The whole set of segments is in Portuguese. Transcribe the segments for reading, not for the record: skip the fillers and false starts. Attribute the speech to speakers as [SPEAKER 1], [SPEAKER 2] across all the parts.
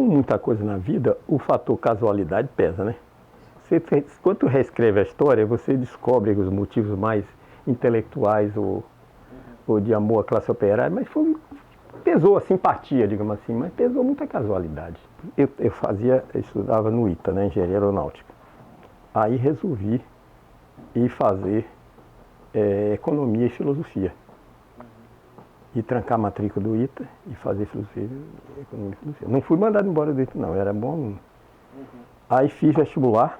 [SPEAKER 1] como muita coisa na vida, o fator casualidade pesa, né? Quando tu reescreve a história, você descobre os motivos mais intelectuais ou de amor à classe operária, mas pesou a simpatia, digamos assim, mas pesou muita casualidade. Eu estudava no ITA, né, Engenharia Aeronáutica. Aí resolvi ir fazer economia e filosofia. E trancar a matrícula do ITA e fazer filosofia, economia e filosofia. Não fui mandado embora do ITA, não, era bom aluno. Aí fiz vestibular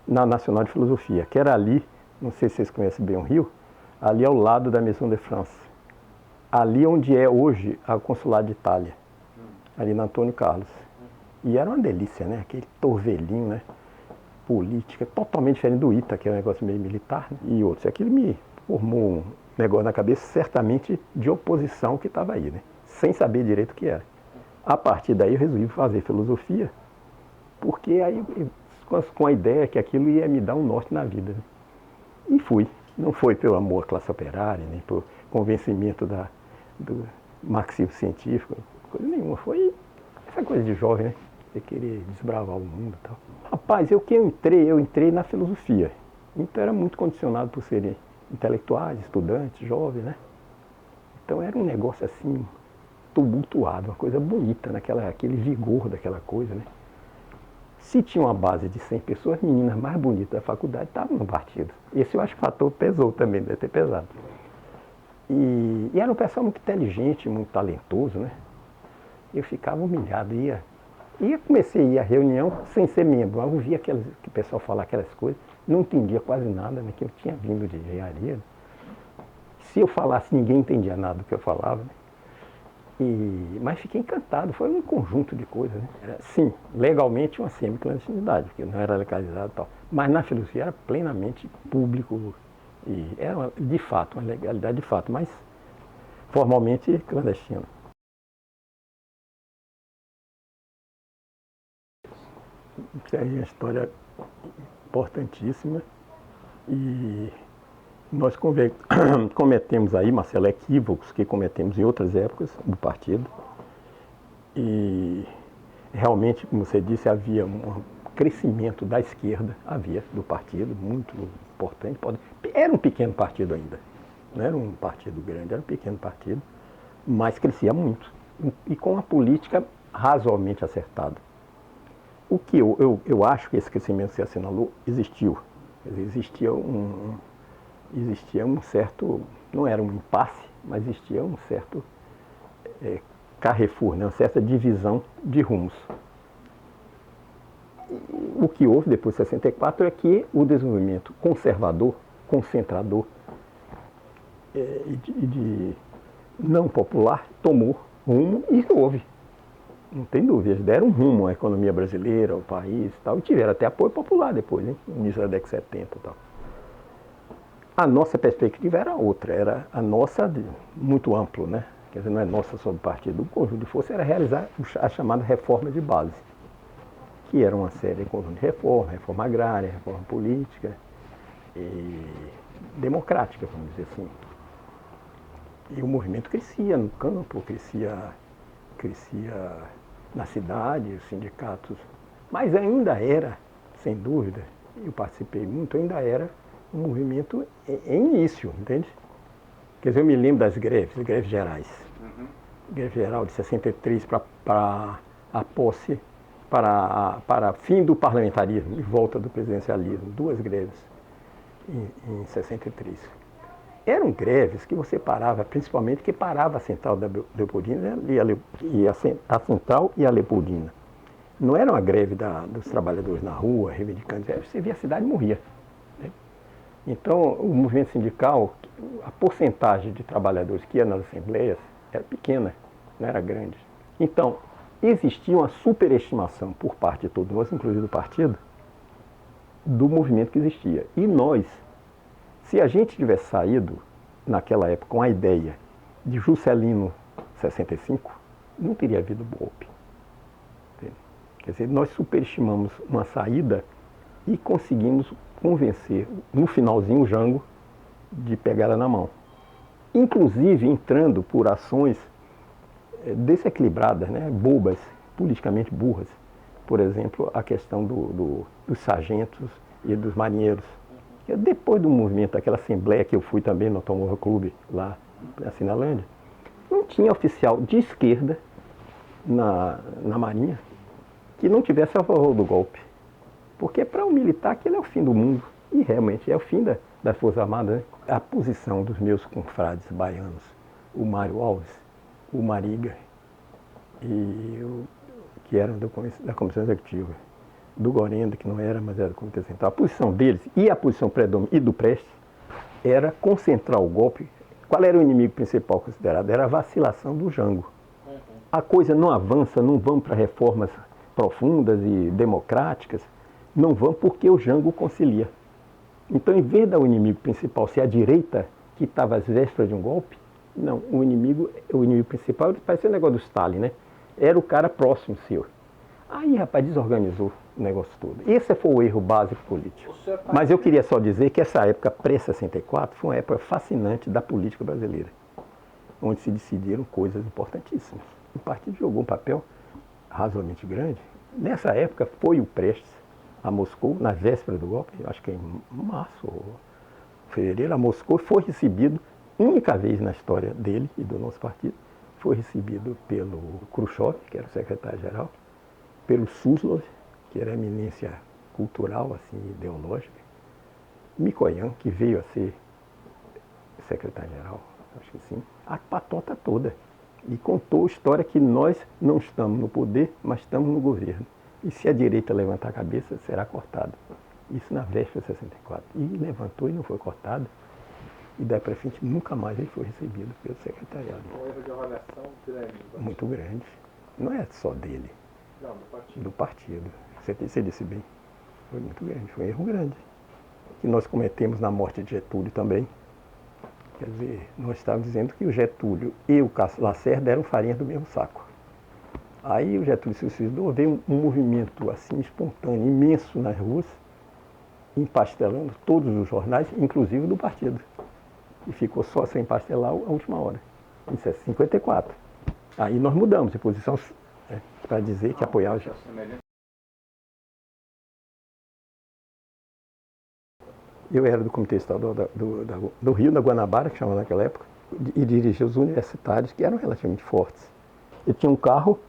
[SPEAKER 1] na Nacional de Filosofia, que era ali, não sei se vocês conhecem bem o Rio, ali ao lado da Maison de France. Ali onde é hoje a Consulado de Itália, ali na Antônio Carlos. E era uma delícia, né? Aquele torvelinho, né? Política, totalmente diferente do ITA, que é um negócio meio militar, né? E outros. Aquilo me formou um negócio na cabeça, certamente de oposição que estava aí, né? Sem saber direito o que era. A partir daí eu resolvi fazer filosofia, porque aí com a ideia que aquilo ia me dar um norte na vida. Né? E fui. Não foi pelo amor à classe operária, nem por convencimento do marxismo científico, coisa nenhuma. Foi essa coisa de jovem, né? Você querer desbravar o mundo e tal. Rapaz, eu entrei na filosofia. Então era muito condicionado por serem intelectuais, estudantes, jovens, né? Então era um negócio assim, tumultuado, uma coisa bonita, aquele vigor daquela coisa, né? Se tinha uma base de 100 pessoas, as meninas mais bonitas da faculdade estavam no partido. Esse eu acho que o fator pesou também, deve ter pesado. E era um pessoal muito inteligente, muito talentoso, né? Eu ficava humilhado, comecei a ir à reunião sem ser membro. Eu ouvia que o pessoal falar aquelas coisas, não entendia quase nada, né? Que eu tinha vindo de engenharia. Né? Se eu falasse, ninguém entendia nada do que eu falava. Né? Mas fiquei encantado, foi um conjunto de coisas. Né? Sim, legalmente uma semi-clandestinidade, porque não era legalizado e tal. Mas na filosofia era plenamente público e era de fato, uma legalidade de fato, mas formalmente clandestina. Isso aí é uma história importantíssima e nós cometemos aí, Marcelo, equívocos que cometemos em outras épocas do partido e realmente, como você disse, havia um crescimento da esquerda, do partido, muito importante. Era um pequeno partido ainda, não era um partido grande, era um pequeno partido, mas crescia muito e com uma política razoavelmente acertada. O que eu acho que esse crescimento que você assinalou existiu. Existia um certo, não era um impasse, mas existia um certo carrefour, né? Uma certa divisão de rumos. O que houve depois de 64 é que o desenvolvimento conservador, concentrador e de não popular tomou rumo e houve. Não tem dúvida, eles deram um rumo à economia brasileira, ao país e tal, e tiveram até apoio popular depois, hein? No início da década de 70 e tal. A nossa perspectiva era outra, era a nossa muito amplo, né? Quer dizer, não é nossa só do partido, o conjunto de força era realizar a chamada reforma de base, que era uma série de conjunto de reforma agrária, reforma política e democrática, vamos dizer assim. E o movimento crescia no campo, crescia na cidade, os sindicatos, mas ainda era, sem dúvida, eu participei muito, ainda era um movimento em início, entende? Quer dizer, eu me lembro das greves gerais. Greve geral de 63 para a posse, para fim do parlamentarismo e volta do presidencialismo, 2 greves em 63. Eram greves que você parava, principalmente que parava a central da Leopoldina e a central e a Leopoldina. Não era uma greve dos trabalhadores na rua, reivindicando, você via a cidade e morria. Né? Então, o movimento sindical, a porcentagem de trabalhadores que ia nas assembleias era pequena, não era grande. Então, existia uma superestimação por parte de todos nós, inclusive do partido, do movimento que existia. E nós, se a gente tivesse saído, naquela época, com a ideia de Juscelino 65, não teria havido golpe. Entende? Quer dizer, nós superestimamos uma saída e conseguimos convencer, no finalzinho, o Jango de pegar ela na mão. Inclusive entrando por ações desequilibradas, né, bobas, politicamente burras. Por exemplo, a questão dos sargentos e dos marinheiros. Depois do movimento, daquela assembleia que eu fui também no Automóvel Clube, lá na Cinelândia, não tinha oficial de esquerda na Marinha que não tivesse a favor do golpe. Porque para um militar aquilo é o fim do mundo. E realmente é o fim das Forças Armadas. Né? A posição dos meus confrades baianos, o Mário Alves, o Mariga, que eram da Comissão Executiva, do Gorenda, que não era, mas era do Comitê Central, a posição deles e a posição predominante e do Prestes era concentrar o golpe. Qual era o inimigo principal considerado? Era a vacilação do Jango. A coisa não avança, não vamos para reformas profundas e democráticas, não vão porque o Jango concilia. Então, em vez do inimigo principal ser a direita, que estava às vésperas de um golpe, não, o inimigo principal, parece o negócio do Stalin, né? Era o cara próximo seu. Aí, rapaz, desorganizou o negócio todo. Esse foi o erro básico político. Mas eu queria só dizer que essa época pré-64 foi uma época fascinante da política brasileira, onde se decidiram coisas importantíssimas. O partido jogou um papel razoavelmente grande. Nessa época foi o Prestes a Moscou, na véspera do golpe, acho que em março ou fevereiro, a Moscou, foi recebido, única vez na história dele e do nosso partido, foi recebido pelo Khrushchev, que era o secretário-geral, pelo Suslov, que era eminência cultural, assim, ideológica, Mikoyan, que veio a ser secretário-geral, acho que sim, a patota toda. E contou a história que nós não estamos no poder, mas estamos no governo. E se a direita levantar a cabeça, será cortado. Isso na véspera de 64. E levantou e não foi cortado. E daí para frente nunca mais ele foi recebido pelo secretariado.
[SPEAKER 2] Um erro de avaliação grande.
[SPEAKER 1] Muito grande. Não é só dele.
[SPEAKER 2] Não, do partido.
[SPEAKER 1] Do partido. Você disse bem. Foi muito grande, foi um erro grande. Que nós cometemos na morte de Getúlio também. Quer dizer, nós estávamos dizendo que o Getúlio e o Lacerda eram farinha do mesmo saco. Aí o Getúlio se suicidou, veio um movimento assim espontâneo, imenso nas ruas, empastelando todos os jornais, inclusive do partido. E ficou só sem empastelar a última hora, em 54. Aí nós mudamos de posição, né, para dizer que apoiava o Getúlio. Eu era do Comitê Estadual do Rio, da Guanabara, que chamava naquela época, e dirigia os universitários, que eram relativamente fortes. Eu tinha um carro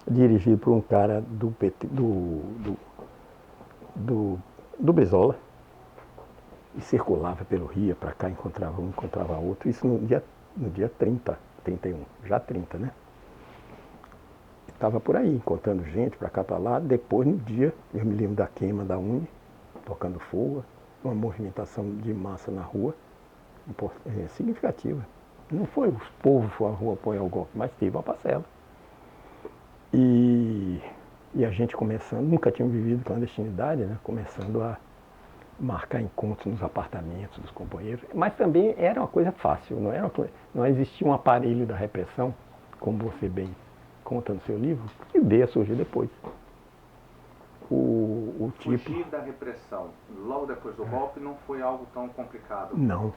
[SPEAKER 1] dirigido por um cara do PT, do Brizola, e circulava pelo Rio, para cá, encontrava um, encontrava outro, isso no dia 30, 31, já 30, né? Estava por aí, encontrando gente para cá, para lá. Depois, no dia, eu me lembro da queima da Uni, tocando fogo, uma movimentação de massa na rua, significativa. Não foi os povos foram à rua apoiar o golpe, mas teve uma parcela. E a gente começando, nunca tinha vivido clandestinidade, né? Começando a marcar encontros nos apartamentos dos companheiros, mas também era uma coisa fácil, não existia um aparelho da repressão, como você bem conta no seu livro, que veio a surgir depois.
[SPEAKER 2] Fugir da repressão logo depois do golpe não foi algo tão complicado?
[SPEAKER 1] Não.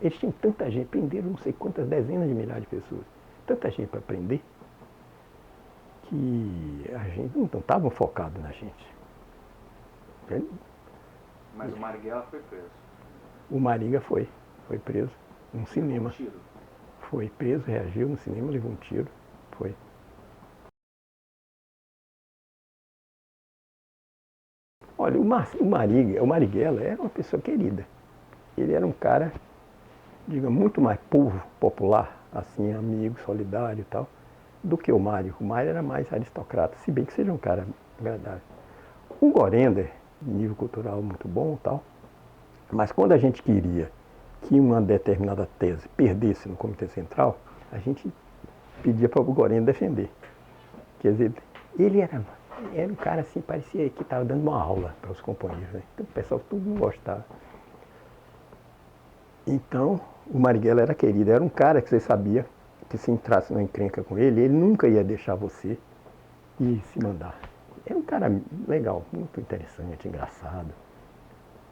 [SPEAKER 1] Eles tinham tanta gente, prenderam não sei quantas dezenas de milhares de pessoas, tanta gente para prender, que a gente não estavam focados na gente.
[SPEAKER 2] Mas o Marighella foi preso.
[SPEAKER 1] O Mariga foi preso num cinema.
[SPEAKER 2] Um tiro.
[SPEAKER 1] Foi preso, reagiu no cinema, levou um tiro, foi. Olha, o Marighella era uma pessoa querida. Ele era um cara, diga, muito mais povo popular, assim, amigo, solidário e tal, do que o Mário. O Mário era mais aristocrata, se bem que seja um cara agradável. O Gorender, nível cultural muito bom e tal, mas quando a gente queria que uma determinada tese perdesse no Comitê Central, a gente pedia para o Gorender defender. Quer dizer, ele era um cara assim, parecia que estava dando uma aula para os companheiros, né? Então o pessoal tudo não gostava. Então, o Marighella era querido, era um cara que você sabia que se entrasse numa encrenca com ele nunca ia deixar você ir se mandar. Era um cara legal, muito interessante, engraçado,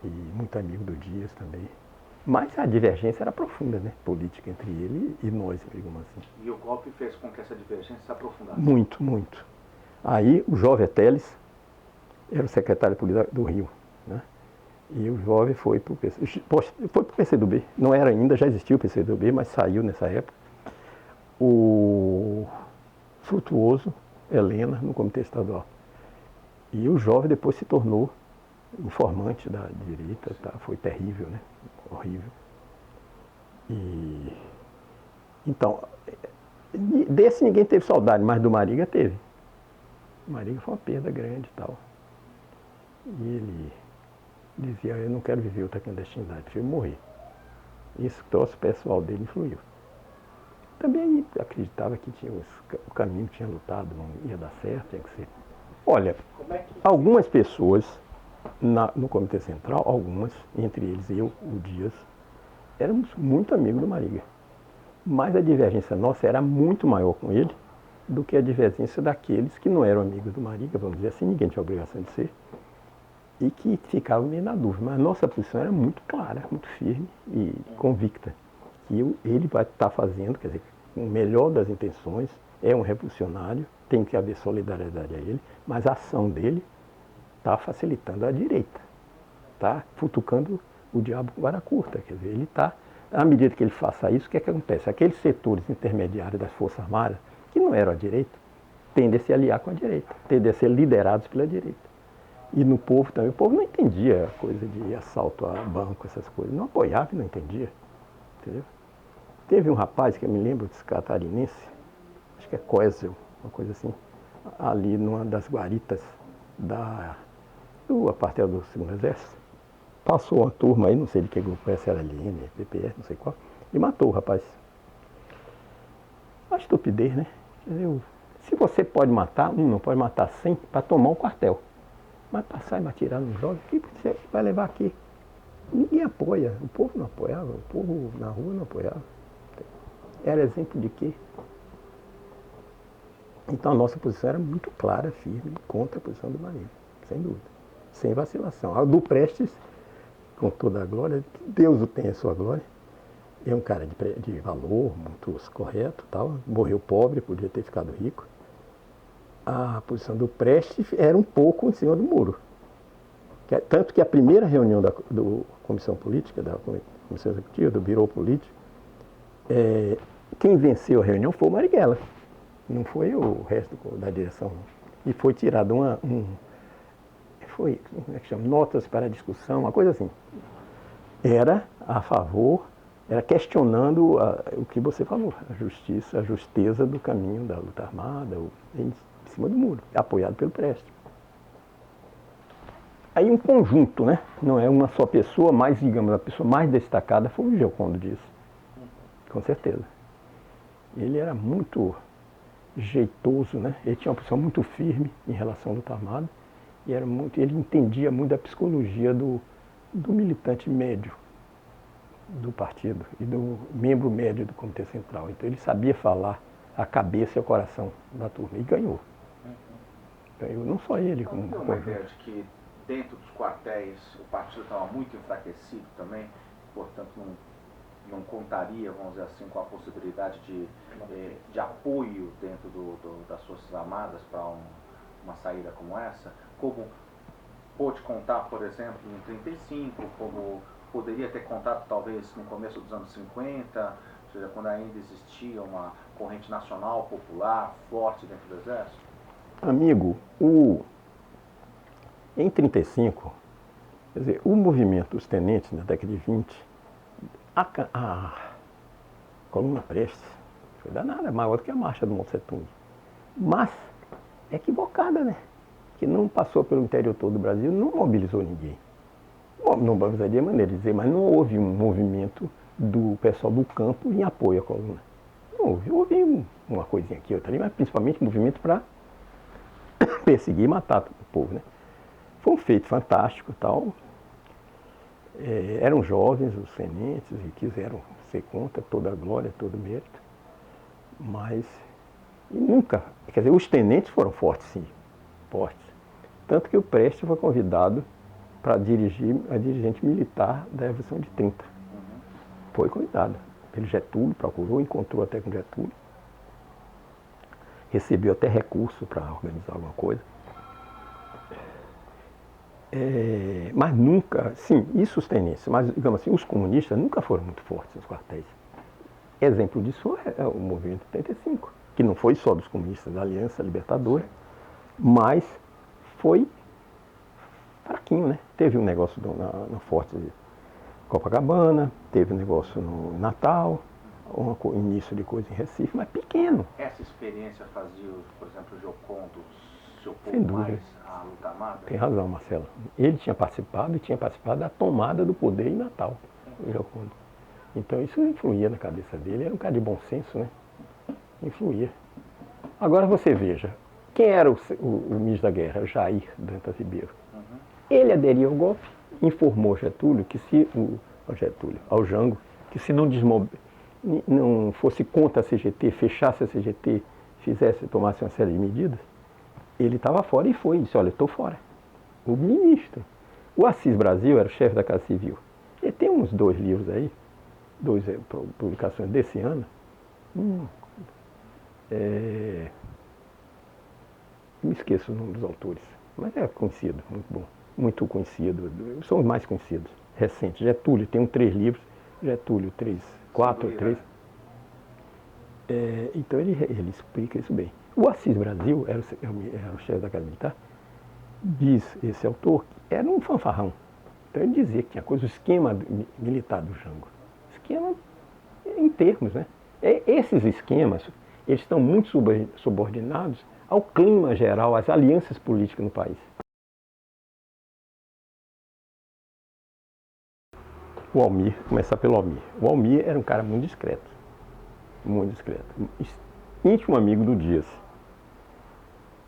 [SPEAKER 1] e muito amigo do Dias também. Mas a divergência era profunda, né? Política entre ele e nós, digamos assim.
[SPEAKER 2] E o golpe fez com que essa divergência se aprofundasse?
[SPEAKER 1] Muito, muito. Aí o Jovem Teles era o secretário de política do Rio, né? E o Jovem foi para o PCdoB. Não era ainda, já existia o PCdoB, mas saiu nessa época. O Frutuoso, Helena, no Comitê Estadual. E o Jovem depois se tornou informante da direita, tá? Foi terrível, né? Horrível. E então, desse ninguém teve saudade, mas do Mariga teve. O Mariga foi uma perda grande e tal. E ele dizia, eu não quero viver outra clandestinidade, prefiro morrer. Isso trouxe o pessoal dele influiu. Também acreditava que o caminho que tinha lutado não ia dar certo, tinha que ser. Olha, algumas pessoas no Comitê Central, algumas, entre eles eu, o Dias, éramos muito amigos do Mariga. Mas a divergência nossa era muito maior com ele do que a divergência daqueles que não eram amigos do Mariga, vamos dizer assim, ninguém tinha obrigação de ser, e que ficavam meio na dúvida. Mas a nossa posição era muito clara, muito firme e convicta, que ele vai estar fazendo, quer dizer, com o melhor das intenções, é um revolucionário, tem que haver solidariedade a ele, mas a ação dele está facilitando a direita, está futucando o diabo com vara curta, quer dizer, ele está, à medida que ele faça isso, o que é que acontece? Aqueles setores intermediários das Forças Armadas, que não eram a direita, tendem a se aliar com a direita, tendem a ser liderados pela direita. E no povo também, o povo não entendia a coisa de assalto a banco, essas coisas, não apoiava e não entendia, entendeu? Teve um rapaz, que eu me lembro, desse catarinense, acho que é Coesel, uma coisa assim, ali numa das guaritas do quartel do Segundo Exército, passou uma turma aí, não sei de que grupo é, se era LN, PPR, não sei qual, e matou o rapaz. Uma estupidez, né? Quer dizer, se você pode matar, não pode matar 100 para tomar um quartel. Mas passar e atirar no jovem, o que você vai levar aqui? Ninguém apoia, o povo não apoiava, o povo na rua não apoiava. Era exemplo de quê? Então a nossa posição era muito clara, firme, contra a posição do Mariga, sem dúvida, sem vacilação. A do Prestes, com toda a glória, Deus o tenha a sua glória, é um cara de valor, muito correto, tal, morreu pobre, podia ter ficado rico. A posição do Prestes era um pouco em cima do muro. Tanto que a primeira reunião da Comissão Política, da Comissão Executiva, do Birô Político, quem venceu a reunião foi o Marighella, não foi o resto da direção. E foi tirado como é que chama? Notas para discussão, uma coisa assim. Era a favor, era questionando o que você falou, a justiça, a justeza do caminho da luta armada, em cima do muro, apoiado pelo Prestes. Aí um conjunto, né? Não é uma só pessoa, mas digamos, a pessoa mais destacada foi o Giocondo Dias, com certeza. Ele era muito jeitoso, né? Ele tinha uma posição muito firme em relação à luta armada e ele entendia muito da psicologia do militante médio do partido e do membro médio do Comitê Central. Então ele sabia falar a cabeça e o coração da turma e ganhou. Ganhou não só ele, como
[SPEAKER 2] tem uma ideia de que dentro dos quartéis o partido estava muito enfraquecido também, portanto não contaria, vamos dizer assim, com a possibilidade de apoio dentro das Forças Armadas para uma saída como essa, como pôde contar, por exemplo, em 1935, como poderia ter contado talvez no começo dos anos 50, ou seja, quando ainda existia uma corrente nacional, popular, forte dentro do Exército?
[SPEAKER 1] Amigo, em 1935, quer dizer, o movimento dos tenentes na década de 20, a coluna Prestes foi danada, maior do que a marcha do Mao Tse-tung. Mas é equivocada, né? Que não passou pelo interior todo do Brasil, não mobilizou ninguém. Bom, não mobilizaria maneira de dizer, mas não houve um movimento do pessoal do campo em apoio à coluna. Não houve. Houve uma coisinha aqui, outra ali, mas principalmente um movimento para perseguir e matar o povo, né? Foi um feito fantástico e tal. Eram jovens os tenentes e quiseram ser contra toda a glória, todo o mérito. Mas nunca, quer dizer, os tenentes foram fortes, sim, fortes. Tanto que o Prestes foi convidado para dirigir a dirigente militar da Revolução de 30. Foi convidado pelo Getúlio, procurou, encontrou até com Getúlio. Recebeu até recurso para organizar alguma coisa. Mas nunca, sim, isso os tenentes, mas digamos assim, os comunistas nunca foram muito fortes nos quartéis. Exemplo disso é o movimento 85, que não foi só dos comunistas da Aliança Libertadora, mas foi fraquinho, né? Teve um negócio no Forte de Copacabana, teve um negócio no Natal, início de coisa em Recife, mas pequeno.
[SPEAKER 2] Essa experiência fazia, por exemplo, o Giocondo se opor
[SPEAKER 1] Sem dúvida.
[SPEAKER 2] mais à luta armada?
[SPEAKER 1] Tem razão, Marcelo. Ele tinha participado da tomada do poder em Natal, o Giocondo. Então isso influía na cabeça dele, era um cara de bom senso, né? Influía. Agora você veja, quem era o ministro da Guerra? Jair Dantas Ribeiro. Ele aderiu ao golpe, informou Getúlio que se ao Jango, que se não fosse contra a CGT, fechasse a CGT, tomasse uma série de medidas, ele estava fora e foi. Ele disse, olha, eu estou fora. O ministro. O Assis Brasil era o chefe da Casa Civil. Ele tem uns 2 livros aí, 2 publicações desse ano. Me esqueço o nome dos autores, mas é conhecido, muito bom. Muito conhecido, são os mais conhecidos, recentes. Getúlio tem 3 livros, Getúlio 4 ou 3. Então ele explica isso bem. O Assis Brasil era o chefe da Casa Militar, diz esse autor que era um fanfarrão. Então ele dizia que tinha coisa, o esquema militar do Jango. Esquema em termos, né? Esses esquemas, eles estão muito subordinados ao clima geral, às alianças políticas no país. O Almir, começar pelo Almir. O Almir era um cara muito discreto, íntimo amigo do Dias,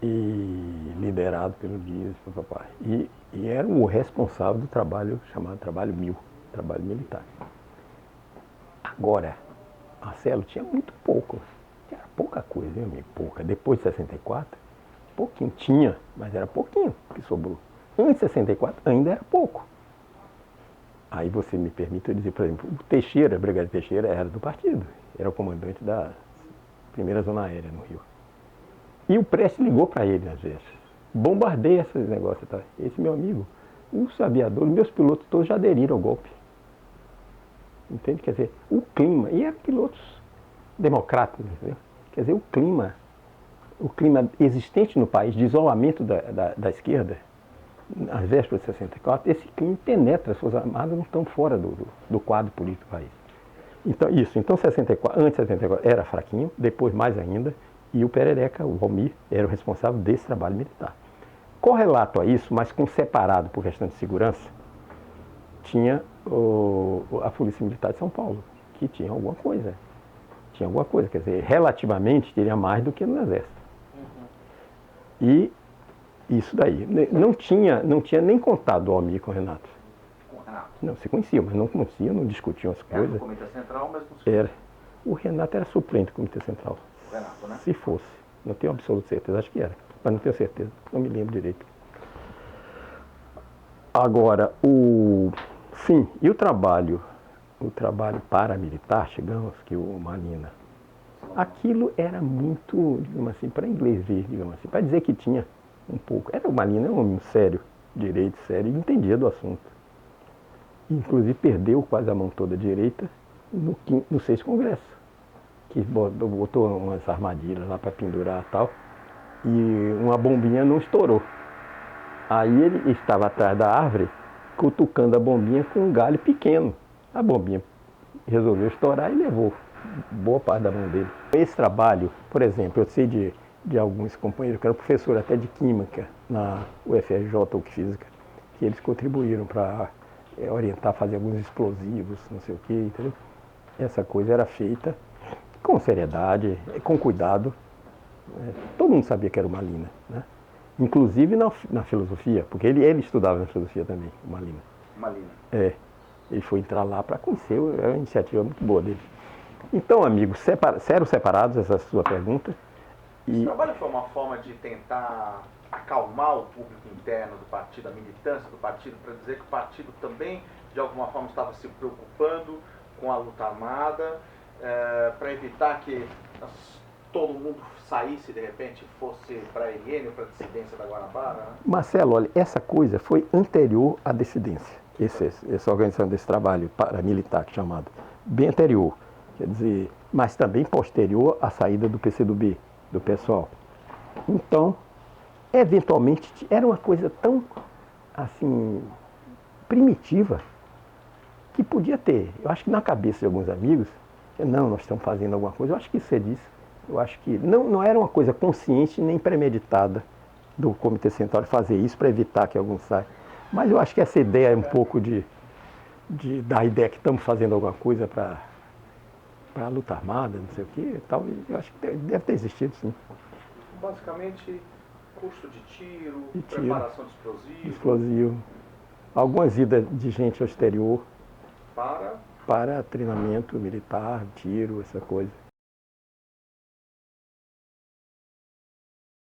[SPEAKER 1] e liderado pelo Dias, papai. E era o responsável do trabalho chamado Trabalho 1000, trabalho militar. Agora, Marcelo tinha muito pouco, era pouca coisa, meu amigo, pouca. Depois de 64, pouquinho, tinha, mas era pouquinho que sobrou. Antes de 64 ainda era pouco. Aí você me permite eu dizer, por exemplo, o Teixeira, Brigadeiro Teixeira, era do partido, era o comandante da primeira zona aérea no Rio. E o Prestes ligou para ele às vezes, bombardeia esses negócios, tá? Esse meu amigo, os aviadores, meus pilotos todos já aderiram ao golpe. Entende? Quer dizer, o clima, e eram pilotos democratas, entendeu? Quer dizer, o clima existente no país, de isolamento da esquerda, às vésperas de 64, esse clima penetra, as Forças Armadas não estão fora do quadro político do país. Então, então 64, antes de 64 era fraquinho, depois mais ainda, e o Perereca, o Almir, era o responsável desse trabalho militar. Correlato a isso, mas separado por questão de segurança, tinha a Polícia Militar de São Paulo, que tinha alguma coisa. Quer dizer, relativamente teria mais do que no Exército. E isso daí. Não tinha nem contato o Almir com o Renato.
[SPEAKER 2] Com o Renato?
[SPEAKER 1] Não, se conhecia, mas não conhecia, não discutiam as coisas.
[SPEAKER 2] Era do Comitê Central, mas não se
[SPEAKER 1] era. O Renato era suplente do Comitê Central.
[SPEAKER 2] O Renato, né?
[SPEAKER 1] Se fosse. Não tenho absoluta certeza, acho que era. Mas não tenho certeza, não me lembro direito. Agora, sim, e o trabalho paramilitar, chegamos, que o Malina, aquilo era muito, digamos assim, para inglês ver, digamos assim, para dizer que tinha um pouco. O Malina é um homem sério, direito sério, e entendia do assunto. Inclusive perdeu quase a mão toda direita no 6º Congresso, que botou umas armadilhas lá para pendurar e tal, e uma bombinha não estourou. Aí ele estava atrás da árvore, cutucando a bombinha com um galho pequeno. A bombinha resolveu estourar e levou boa parte da mão dele. Esse trabalho, por exemplo, eu sei de alguns companheiros que eram professores até de Química na UFRJ ou Física, que eles contribuíram para orientar, fazer alguns explosivos, não sei o quê, entendeu? Essa coisa era feita com seriedade, com cuidado. Todo mundo sabia que era o Malina, né? Inclusive na filosofia, porque ele estudava na filosofia também, o Malina.
[SPEAKER 2] Malina.
[SPEAKER 1] Ele foi entrar lá para conhecer, é uma iniciativa muito boa dele. Então, amigos, eram separados, essa é a sua pergunta.
[SPEAKER 2] Esse trabalho foi uma forma de tentar acalmar o público interno do partido, a militância do partido, para dizer que o partido também, de alguma forma, estava se preocupando com a luta armada, para evitar que todo mundo saísse de repente, fosse para a IN ou para a dissidência da Guanabara? Né?
[SPEAKER 1] Marcelo, olha, essa coisa foi anterior à dissidência, essa organização desse trabalho paramilitar chamado, bem anterior, quer dizer, mas também posterior à saída do PCdoB, do pessoal. Então, eventualmente, era uma coisa tão, assim, primitiva, que podia ter. Eu acho que na cabeça de alguns amigos, não, nós estamos fazendo alguma coisa, eu acho que isso é disso. Eu acho que não era uma coisa consciente nem premeditada do Comitê Central de fazer isso para evitar que alguns saiam. Mas eu acho que essa ideia é um pouco da ideia que estamos fazendo alguma coisa para a luta armada, não sei o quê, tal, eu acho que deve ter existido, sim.
[SPEAKER 2] Basicamente, curso de tiro,
[SPEAKER 1] De tiro,
[SPEAKER 2] preparação de explosivos.
[SPEAKER 1] Explosivo. Algumas idas de gente ao exterior
[SPEAKER 2] Para
[SPEAKER 1] treinamento militar, tiro, essa coisa.